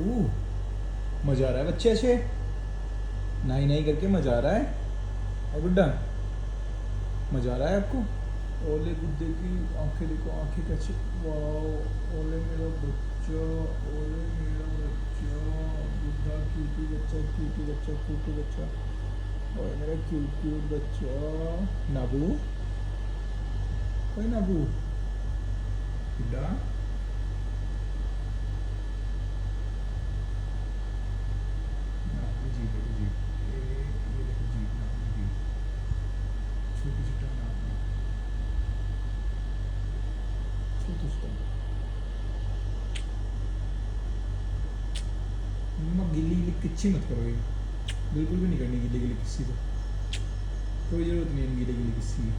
ओह, मजा आ रहा है बच्चे से, नाई नाई करके मजा आ रहा है। और गुड्डा, मजा आ रहा है आपको? ओले गुड्डे की आंखें देखो, आंखें कैसे, वाह, ओले मेरा बच्चा, ओले मेरा बच्चा, गुड्डा क्यूटी बच्चा, क्यूटी बच्चा, क्यूटी बच्चा, ओए मेरा क्यूट क्यूट बच्चा। नाबू, ओए नाबू, गुड्डा, नाबू जी देखो जी, ये देखो जी, नाबू जी, छोटी छोटा नाबू, छोटा छोटा। मम्मा गिल्ली गिल्ली किच्ची मत करो ये, बिल्कुल भी नहीं करनी गिल्ली गिल्ली किसी को, कोई ज़रूरत नहीं है गिल्ली गिल्ली किसी की।